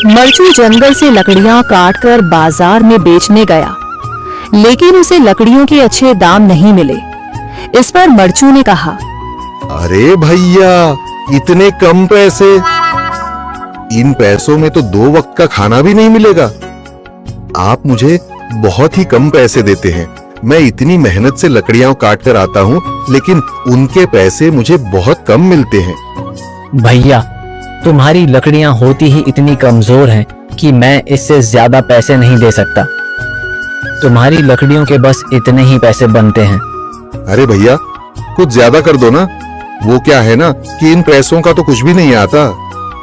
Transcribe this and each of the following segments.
मरचू जंगल से लकड़ियां काटकर बाजार में बेचने गया, लेकिन उसे लकड़ियों के अच्छे दाम नहीं मिले। इस पर मरचू ने कहा, अरे भैया, इतने कम पैसे, इन पैसों में तो 2 वक्त का खाना भी नहीं मिलेगा। आप मुझे बहुत ही कम पैसे देते हैं। मैं इतनी मेहनत से लकड़ियां काट कर आता हूँ, लेकिन उनके पैसे मुझे बहुत कम मिलते हैं। भैया, तुम्हारी लकड़ियां होती ही इतनी कमजोर हैं कि मैं इससे ज्यादा पैसे नहीं दे सकता। तुम्हारी लकड़ियों के बस इतने ही पैसे बनते हैं। अरे भैया, कुछ ज्यादा कर दो ना। वो क्या है ना कि इन पैसों का तो कुछ भी नहीं आता।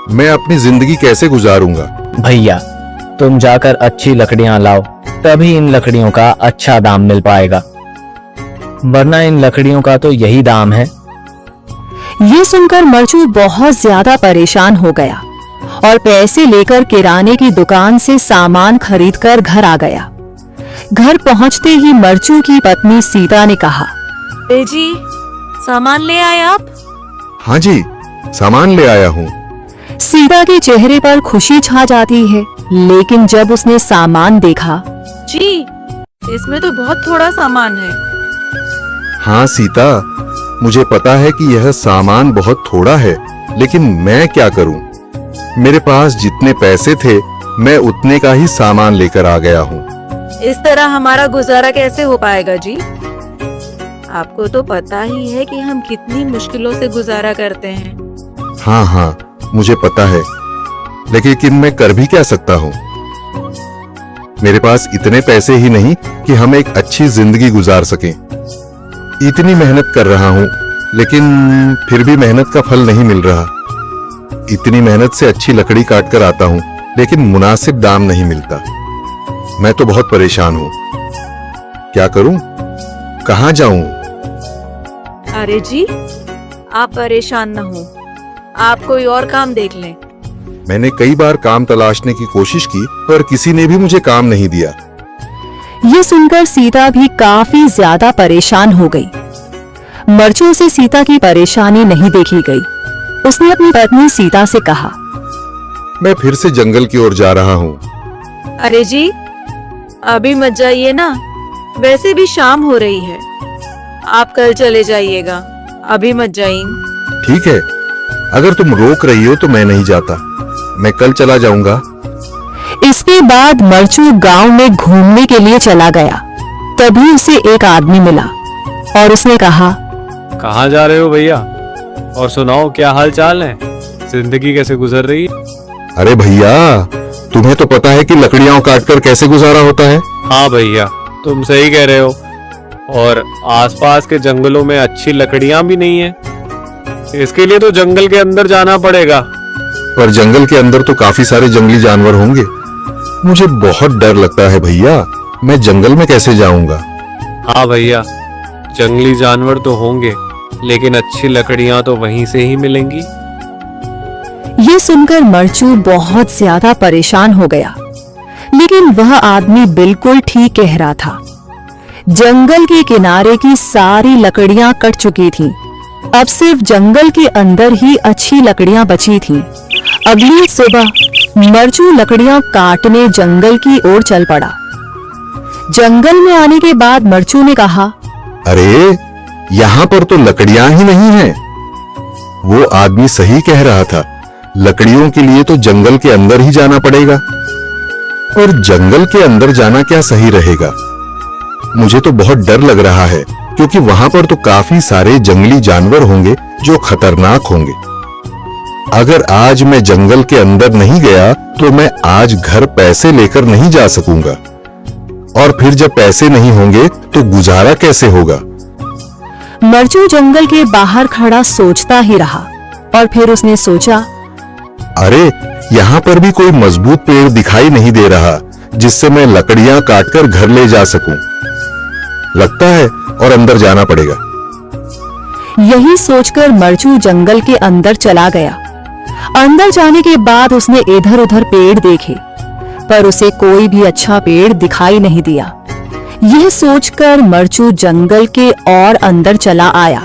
मैं अपनी जिंदगी कैसे गुजारूंगा? भैया, तुम जाकर अच्छी लकड़ियां लाओ, तभी इन लकड़ियों का अच्छा दाम मिल पाएगा, वरना इन लकड़ियों का तो यही दाम है। ये सुनकर मरचू बहुत ज्यादा परेशान हो गया और पैसे लेकर किराने की दुकान से सामान खरीदकर घर आ गया। घर पहुंचते ही मरचू की पत्नी सीता ने कहा, जी, सामान ले आए आप? हाँ जी, सामान ले आया हूँ। सीता के चेहरे पर खुशी छा जाती है, लेकिन जब उसने सामान देखा, जी, इसमें तो बहुत थोड़ा सामान है। हाँ सीता, मुझे पता है कि यह सामान बहुत थोड़ा है, लेकिन मैं क्या करूं? मेरे पास जितने पैसे थे, मैं उतने का ही सामान लेकर आ गया हूँ। इस तरह हमारा गुजारा कैसे हो पाएगा जी? आपको तो पता ही है कि हम कितनी मुश्किलों से गुजारा करते हैं। हाँ हाँ, मुझे पता है, लेकिन मैं कर भी क्या सकता हूँ? मेरे पास इतने पैसे ही नहीं कि हम एक अच्छी जिंदगी गुजार सकें। इतनी मेहनत कर रहा हूँ, लेकिन फिर भी मेहनत का फल नहीं मिल रहा। इतनी मेहनत से अच्छी लकड़ी काट कर आता हूँ, लेकिन मुनासिब दाम नहीं मिलता। मैं तो बहुत परेशान हूँ। क्या करूँ? कहाँ जाऊँ? अरे जी, आप परेशान न हो, आप कोई और काम देख लें। मैंने कई बार काम तलाशने की कोशिश की, पर किसी ने भी मुझे काम नहीं दिया। ये सुनकर सीता भी काफी ज्यादा परेशान हो गई। मरचू से सीता की परेशानी नहीं देखी गई। उसने अपनी पत्नी सीता से कहा, मैं फिर से जंगल की ओर जा रहा हूँ। अरे जी, अभी मत जाइए ना, वैसे भी शाम हो रही है। आप कल चले जाइएगा, अभी मत जाइए। ठीक है, अगर तुम रोक रही हो तो मैं नहीं जाता। मैं कल चला जाऊंगा। इसके बाद मरचू गांव में घूमने के लिए चला गया। तभी उसे एक आदमी मिला और उसने कहा, कहाँ जा रहे हो भैया? और सुनाओ, क्या हाल चाल है? जिंदगी कैसे गुजर रही है? अरे भैया, तुम्हें तो पता है कि लकड़ियां काटकर कैसे गुजारा होता है। हाँ भैया, तुम सही कह रहे हो। और आसपास के जंगलों में अच्छी लकड़ियां भी नहीं है। इसके लिए तो जंगल के अंदर जाना पड़ेगा। पर जंगल के अंदर तो काफी सारे जंगली जानवर होंगे। मुझे बहुत डर लगता है भैया, मैं जंगल में कैसे जाऊंगा? हाँ भैया, जंगली जानवर तो होंगे, लेकिन अच्छी लकड़ियां तो वहीं से ही मिलेंगी। ये सुनकर मरचू बहुत ज्यादा परेशान हो गया, लेकिन वह आदमी बिल्कुल ठीक कह रहा था। जंगल के किनारे की सारी लकड़ियां कट चुकी थीं। अब सिर्फ जंगल के अंदर ही अच्छी लकड़ियां बची थीं। अगली सुबह मरचू लकड़ियां काटने जंगल की ओर चल पड़ा। जंगल में आने के बाद मरचू ने कहा, अरे, यहाँ पर तो लकड़ियां ही नहीं हैं। वो आदमी सही कह रहा था, लकड़ियों के लिए तो जंगल के अंदर ही जाना पड़ेगा। और जंगल के अंदर जाना क्या सही रहेगा? मुझे तो बहुत डर लग रहा है, क्योंकि वहां पर तो काफी सारे जंगली जानवर होंगे जो खतरनाक होंगे। अगर आज मैं जंगल के अंदर नहीं गया तो मैं आज घर पैसे लेकर नहीं जा सकूंगा, और फिर जब पैसे नहीं होंगे तो गुजारा कैसे होगा? मरचू जंगल के बाहर खड़ा सोचता ही रहा और फिर उसने सोचा, अरे, यहाँ पर भी कोई मजबूत पेड़ दिखाई नहीं दे रहा जिससे मैं लकड़ियां काटकर घर ले जा सकूं। लगता है और अंदर जाना पड़ेगा। यही सोचकर मरचू जंगल के अंदर चला गया। अंदर जाने के बाद उसने इधर उधर पेड़ देखे, पर उसे कोई भी अच्छा पेड़ दिखाई नहीं दिया। यह सोचकर मरचू जंगल के और अंदर चला आया।